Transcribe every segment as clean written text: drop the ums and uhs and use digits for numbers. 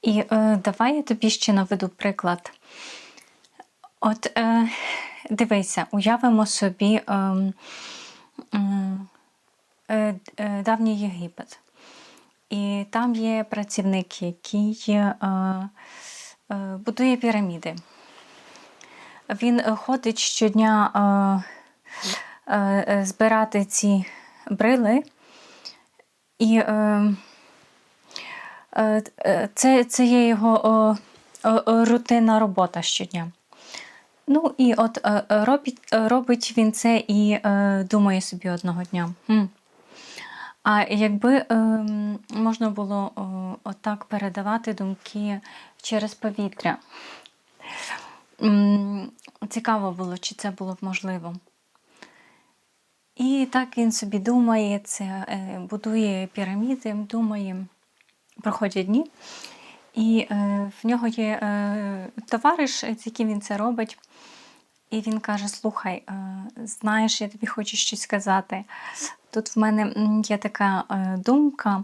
І давай я тобі ще наведу приклад. От дивися, уявимо собі давній Єгипет. І там є працівник, який будує піраміди. Він ходить щодня збирати ці брили, і це є його рутинна робота щодня. Ну і от робить він це і думає собі одного дня. А якби можна було отак передавати думки через повітря? Цікаво було, чи це було б можливо. І так він собі думає, будує піраміди, думає, проходять дні. І в нього є товариш, з яким він це робить. І він каже: слухай, знаєш, я тобі хочу щось сказати. Тут в мене є така думка.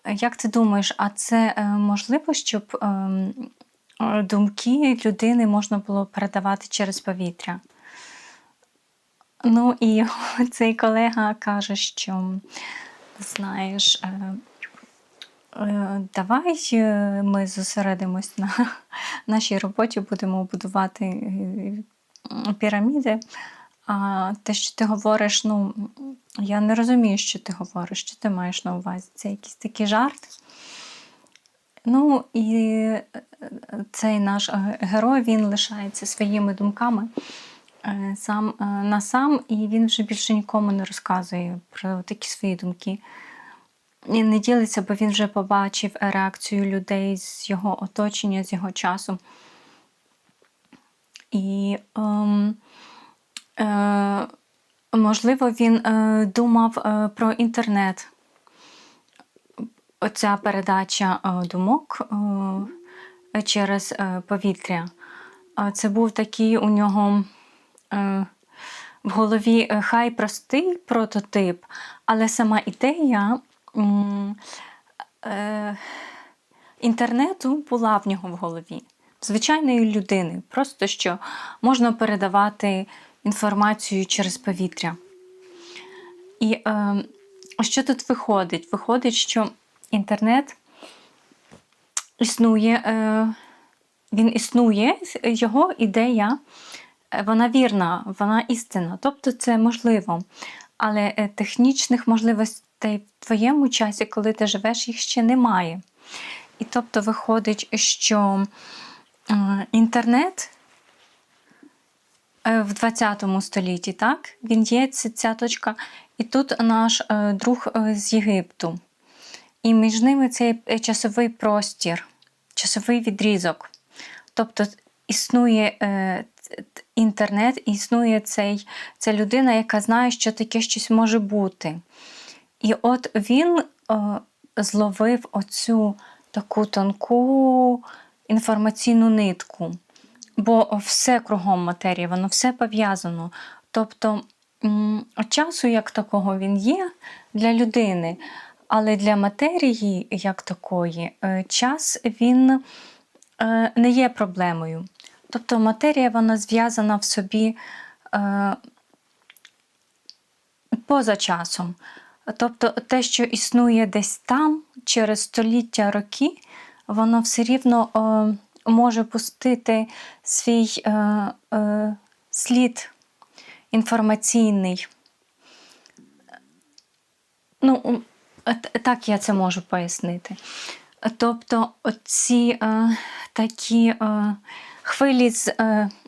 Як ти думаєш, а це можливо, щоб думки людини можна було передавати через повітря? Ну і цей колега каже, що, знаєш, давай ми зосередимось на нашій роботі, будемо будувати піраміди. А те, що ти говориш, я не розумію, що ти говориш, що ти маєш на увазі. Це якийсь такий жарт. Ну і цей наш герой, він лишається своїми думками сам на сам, і він вже більше нікому не розказує про такі свої думки. І не ділиться, бо він вже побачив реакцію людей з його оточення, з його часу. І можливо, він думав про інтернет. Оця передача думок через повітря. Це був такий у нього в голові хай простий прототип, але сама ідея інтернету була в нього в голові. Звичайної людини. Просто що можна передавати інформацію через повітря. І що тут виходить? Виходить, що інтернет існує, він існує, його ідея, вона вірна, вона істинна. Тобто це можливо. Але технічних можливостей в твоєму часі, коли ти живеш, їх ще немає. І тобто виходить, що інтернет в 20 столітті, так? Він є, ця точка. І тут наш друг з Єгипту. І між ними цей часовий простір, часовий відрізок. Тобто існує інтернет, існує ця людина, яка знає, що таке щось може бути. І от він зловив оцю таку тонку інформаційну нитку. Бо все кругом матерії, воно все пов'язано. Тобто часу як такого він є для людини, але для матерії як такої час він не є проблемою. Тобто матерія, вона зв'язана в собі поза часом. Тобто те, що існує десь там, через століття, роки, воно все рівно може пустити свій слід інформаційний. Ну, так я це можу пояснити. Тобто ці такі хвилі,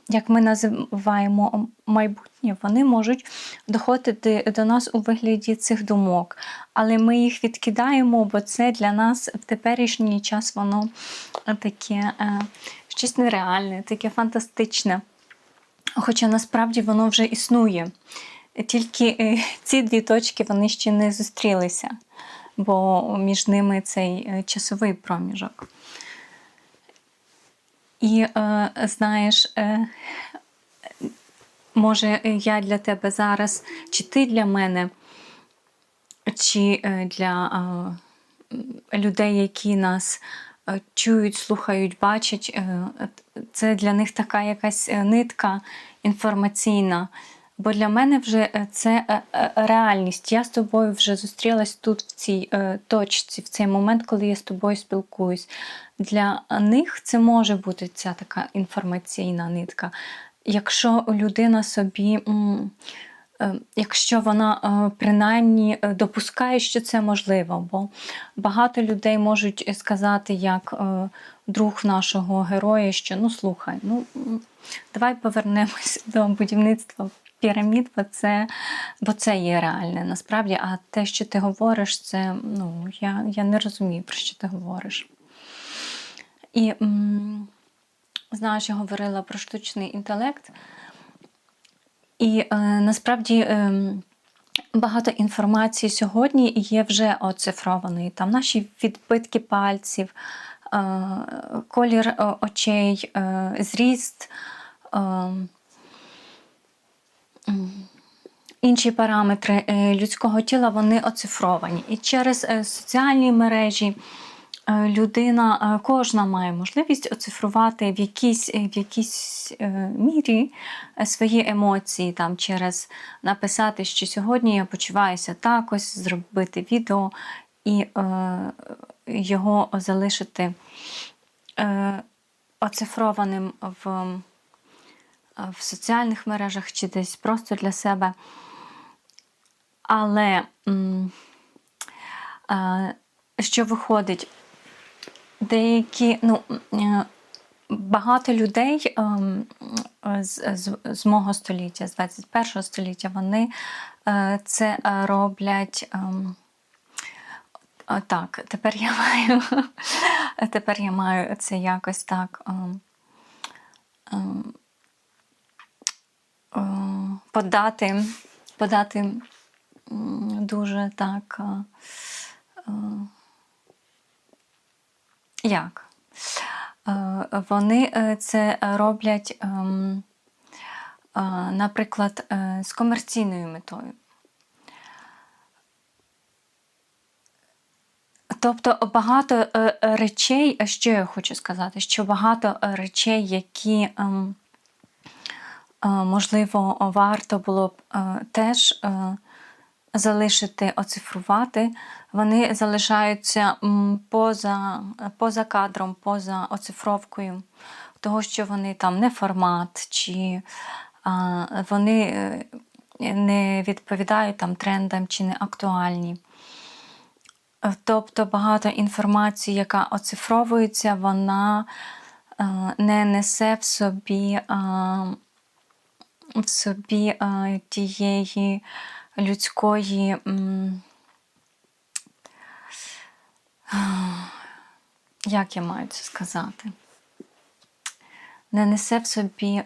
як ми називаємо майбутнє, вони можуть доходити до нас у вигляді цих думок. Але ми їх відкидаємо, бо це для нас в теперішній час воно таке щось нереальне, таке фантастичне. Хоча насправді воно вже існує. Тільки ці дві точки, вони ще не зустрілися, бо між ними цей часовий проміжок. І, знаєш, може я для тебе зараз, чи ти для мене, чи для людей, які нас чують, слухають, бачать. Це для них така якась нитка інформаційна. Бо для мене вже це реальність. Я з тобою вже зустрілась тут, в цій точці, в цей момент, коли я з тобою спілкуюсь. Для них це може бути ця така інформаційна нитка. Якщо людина собі, якщо вона принаймні допускає, що це можливо, бо багато людей можуть сказати, як друг нашого героя, що ну слухай, давай повернемось до будівництва пірамід, бо це є реальне насправді, а те, що ти говориш, це, я не розумію, про що ти говориш. І, знаєш, я говорила про штучний інтелект, і насправді багато інформації сьогодні є вже оцифрованої. Там наші відбитки пальців, колір очей, зріст, інші параметри людського тіла, вони оцифровані. І через соціальні мережі людина, кожна має можливість оцифрувати в якійсь мірі свої емоції, там, через написати, що сьогодні я почуваюся так, ось зробити відео і його залишити оцифрованим в соціальних мережах чи десь просто для себе. Але що виходить? Багато людей з мого століття, з 21 століття, вони це роблять. Так, тепер я маю це якось так подати дуже так. Як? Вони це роблять, наприклад, з комерційною метою. Тобто багато речей, що я хочу сказати, що багато речей, які, можливо, варто було б теж залишити, оцифрувати, вони залишаються поза кадром, поза оцифровкою, того, що вони там не формат, чи вони не відповідають там трендам, чи не актуальні. Тобто багато інформації, яка оцифровується, вона не несе в собі тієї людської, як я маю це сказати, не несе в собі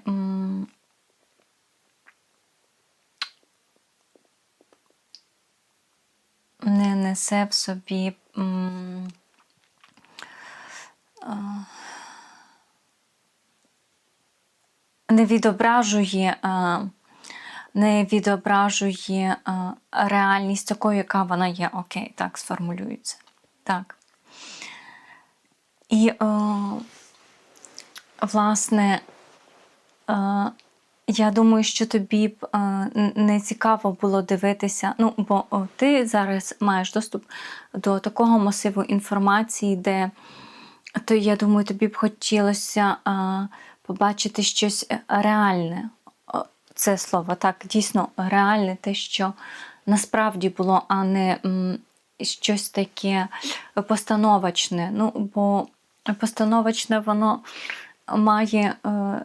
не відображує реальність такою, яка вона є. Окей, так сформулюється. Так. І, власне, я думаю, що тобі б не цікаво було дивитися, бо ти зараз маєш доступ до такого масиву інформації, де, то я думаю, тобі б хотілося побачити щось реальне. Це слово, так, дійсно реальне, те, що насправді було, а не щось таке постановочне. Бо постановочне, воно має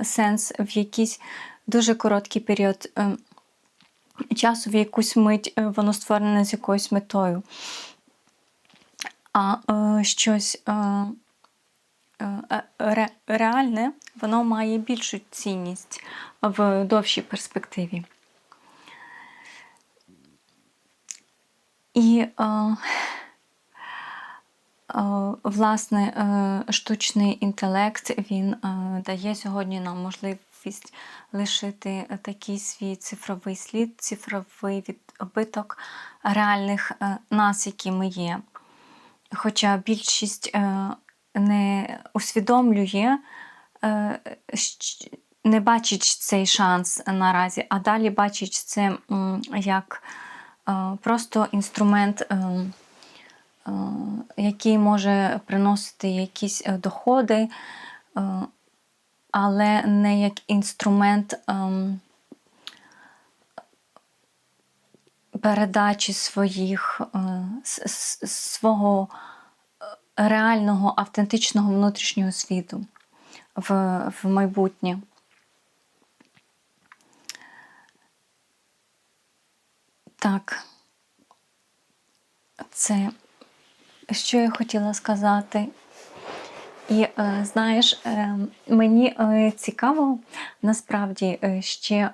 сенс в якийсь дуже короткий період часу, в якусь мить воно створене з якоюсь метою. А щось реальне, воно має більшу цінність в довшій перспективі. І, власне, штучний інтелект, він дає сьогодні нам можливість лишити такий свій цифровий слід, цифровий відбиток реальних нас, які ми є. Хоча більшість не усвідомлює, не бачить цей шанс наразі, а далі бачить це як просто інструмент, який може приносити якісь доходи, але не як інструмент передачі свого реального, автентичного внутрішнього світу в майбутнє. Так, це що я хотіла сказати. І, знаєш, мені цікаво, насправді, ще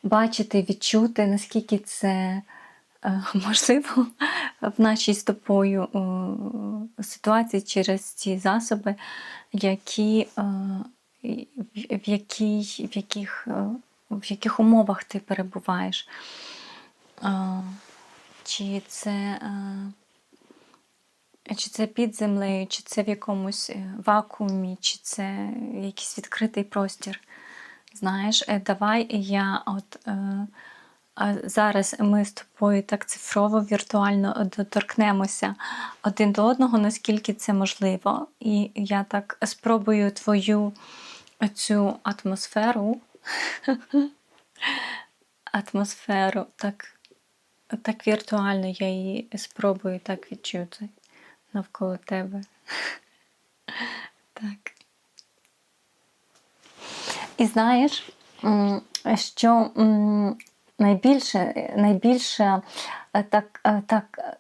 побачити, відчути, наскільки це можливо в нашій з тобою ситуації через ці засоби, в яких умовах ти перебуваєш. Чи це під землею, чи це в якомусь вакуумі, чи це якийсь відкритий простір. Знаєш, давай зараз ми з тобою так цифрово, віртуально доторкнемося один до одного, наскільки це можливо. І я так спробую твою цю атмосферу, так віртуально я її спробую так відчути навколо тебе. Так. І знаєш, що найбільше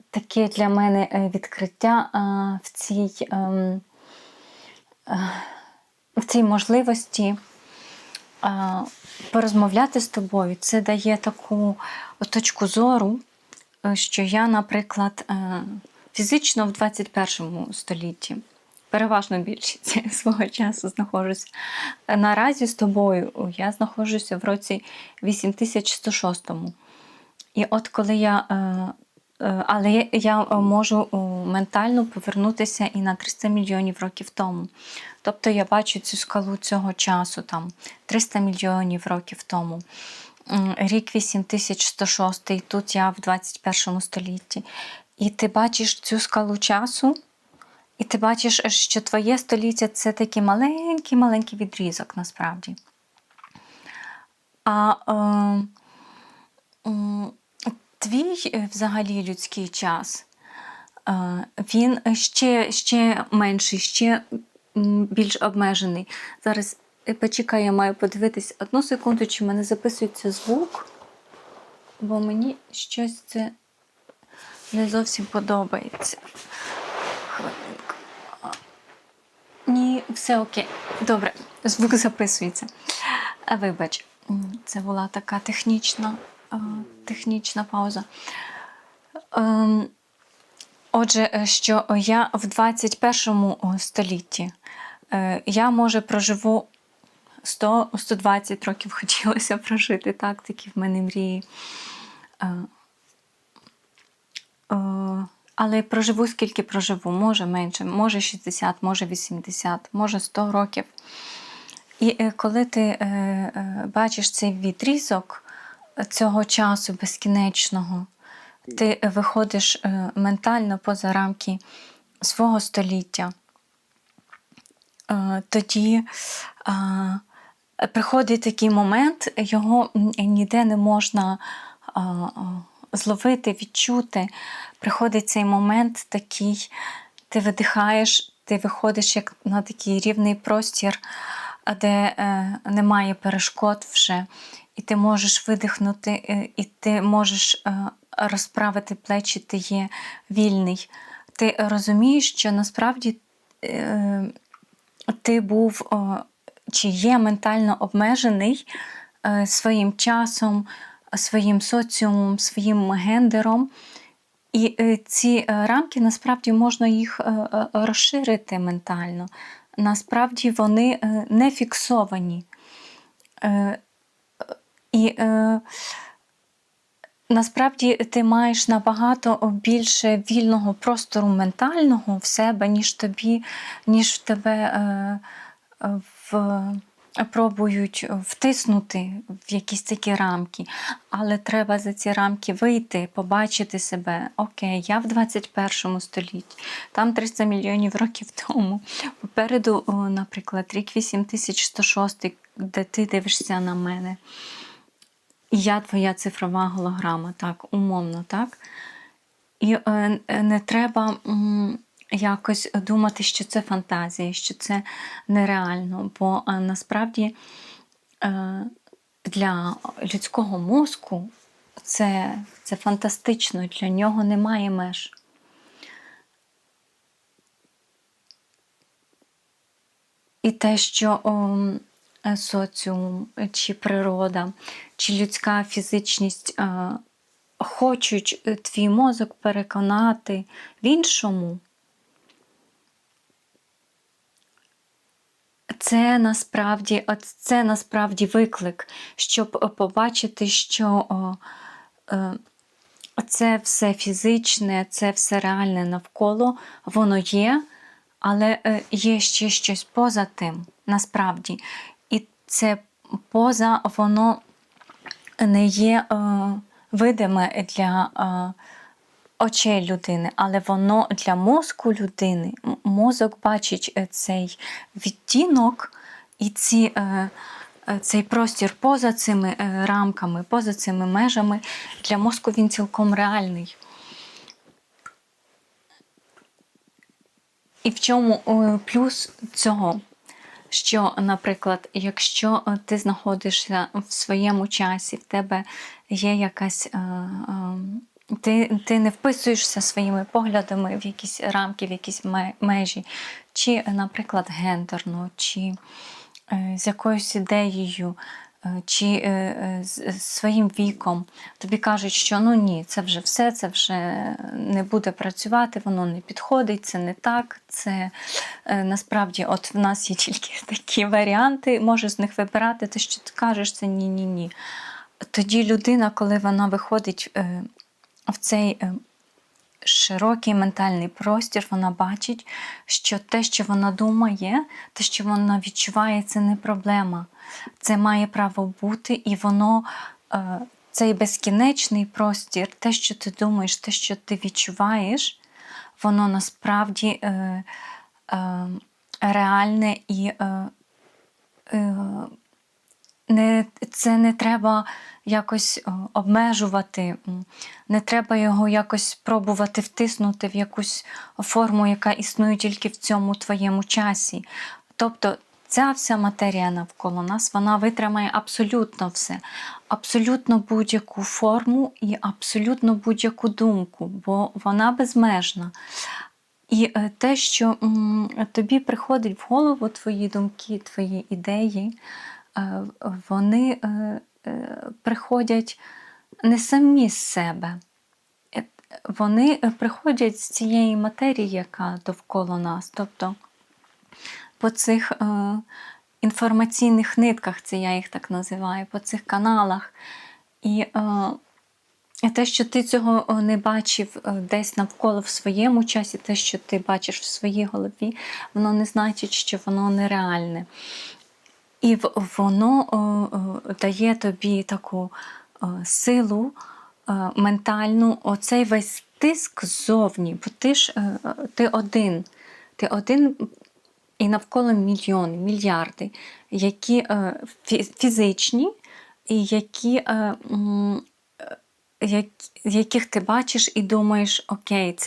таке для мене відкриття в цій можливості порозмовляти з тобою. Це дає таку точку зору, що я, наприклад, фізично в 21 столітті переважно більшість свого часу знаходжуся. Наразі з тобою я знаходжуся в році 8106. І от коли я можу ментально повернутися і на 300 мільйонів років тому. Тобто я бачу цю скалу цього часу, 300 мільйонів років тому. Рік 8106, і тут я в 21 столітті. І ти бачиш цю скалу часу, і ти бачиш, що твоє століття – це такий маленький відрізок, насправді. А твій, взагалі, людський час, він ще менший, ще більш обмежений. Зараз, почекай, я маю подивитись 1 секунду, чи в мене записується звук, бо мені щось це не зовсім подобається. Хвилинку. Ні, все окей. Добре, звук записується. Вибач, це була така технічна пауза. Отже, що я в 21 столітті, я, може, проживу 100-120 років, хотілося прожити, такі в мене мрії. Але проживу, скільки проживу, може менше, може 60, може 80, може 100 років. І коли ти бачиш цей відрізок цього часу безкінечного, ти виходиш ментально поза рамки свого століття. Тоді приходить такий момент, його ніде не можна зловити, відчути. Приходить цей момент такий, ти видихаєш, ти виходиш як на такий рівний простір, де немає перешкод вже, і ти можеш видихнути, і ти можеш розправити плечі, ти є вільний. Ти розумієш, що насправді ти був чи є ментально обмежений своїм часом, своїм соціумом, своїм гендером. І ці рамки, насправді, можна їх розширити ментально. Насправді вони не фіксовані. І насправді ти маєш набагато більше вільного простору ментального в себе, ніж в тебе в пробують втиснути в якісь такі рамки. Але треба за ці рамки вийти, побачити себе. Окей, я в 21 столітті, там 300 мільйонів років тому. Попереду, наприклад, рік 8106, де ти дивишся на мене. І я твоя цифрова голограма, так, умовно, так? І не треба якось думати, що це фантазія, що це нереально, бо насправді для людського мозку це фантастично, для нього немає меж. І те, що соціум, чи природа, чи людська фізичність хочуть твій мозок переконати в іншому, це насправді виклик, щоб побачити, що це все фізичне, це все реальне навколо, воно є, але є ще щось поза тим, насправді. І це поза, воно не є видиме для очей людини, але воно для мозку людини, мозок бачить цей відтінок і цей простір поза цими рамками, поза цими межами, для мозку він цілком реальний. І в чому плюс цього? Що, наприклад, якщо ти знаходишся в своєму часі, в тебе є якась... Ти не вписуєшся своїми поглядами в якісь рамки, в якісь межі, чи, наприклад, гендерно, чи з якоюсь ідеєю, чи з своїм віком. Тобі кажуть, що ну ні, це вже все, це вже не буде працювати, воно не підходить, це не так. Це насправді, от в нас є тільки такі варіанти, можеш з них вибирати, те, що ти кажеш, це ні-ні-ні. Тоді людина, коли вона виходить в цей широкий ментальний простір, вона бачить, що те, що вона думає, те, що вона відчуває, це не проблема. Це має право бути, і воно, цей безкінечний простір, те, що ти думаєш, те, що ти відчуваєш, воно насправді реальне і це не треба якось обмежувати, не треба його якось пробувати втиснути в якусь форму, яка існує тільки в цьому твоєму часі. Тобто ця вся матерія навколо нас, вона витримає абсолютно все, абсолютно будь-яку форму і абсолютно будь-яку думку, бо вона безмежна. І те, що тобі приходить в голову, твої думки, твої ідеї, вони приходять не самі з себе. Вони приходять з цієї матерії, яка довкола нас. Тобто по цих інформаційних нитках, це я їх так називаю, по цих каналах. І те, що ти цього не бачив десь навколо в своєму часі, те, що ти бачиш в своїй голові, воно не значить, що воно нереальне. І воно дає тобі таку силу ментальну, оцей весь тиск ззовні, бо ти один. Ти один і навколо мільйони, мільярди, які фізичні, і яких ти бачиш і думаєш, окей,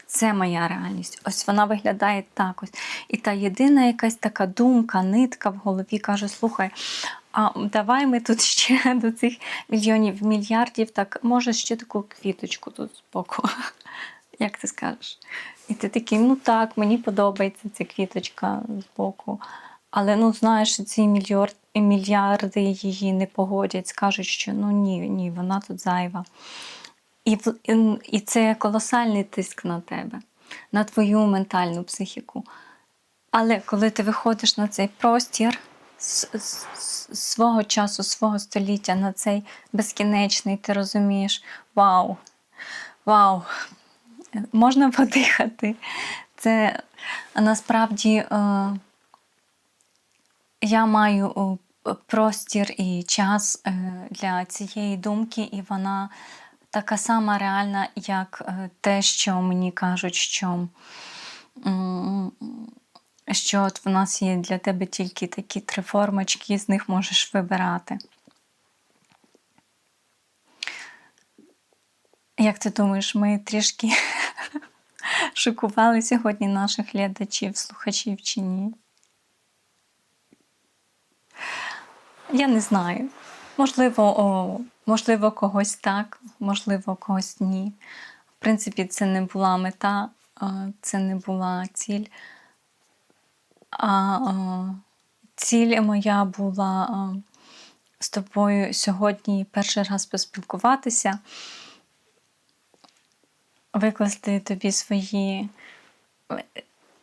це моя реальність. Ось вона виглядає так ось. І та єдина якась така думка, нитка в голові каже, слухай, а давай ми тут ще до цих мільйонів, мільярдів, так, може ще таку квіточку тут збоку. Як ти скажеш? І ти такий, ну так, мені подобається ця квіточка збоку. Але, ну, знаєш, ці мільярди її не погодять, скажуть, що ну ні, вона тут зайва. І це колосальний тиск на тебе, на твою ментальну психіку. Але коли ти виходиш на цей простір свого часу, свого століття на цей безкінечний, ти розумієш, вау, вау, можна подихати. Це насправді я маю простір і час для цієї думки, і вона така сама реальна, як те, що мені кажуть, що от в нас є для тебе тільки такі 3 формочки, з них можеш вибирати. Як ти думаєш, ми трішки шокували сьогодні наших глядачів, слухачів чи ні? Я не знаю. Можливо, когось так, можливо, когось ні. В принципі, це не була мета, це не була ціль. Ціль моя була з тобою сьогодні перший раз поспілкуватися, викласти тобі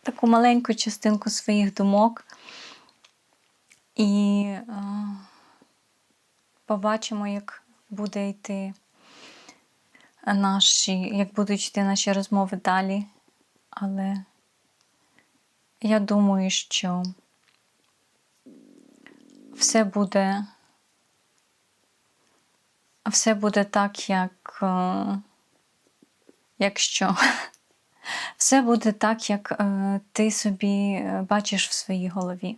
таку маленьку частинку своїх думок. І побачимо, як будуть йти наші розмови далі. Але я думаю, що все буде так, все буде так, як ти собі бачиш в своїй голові.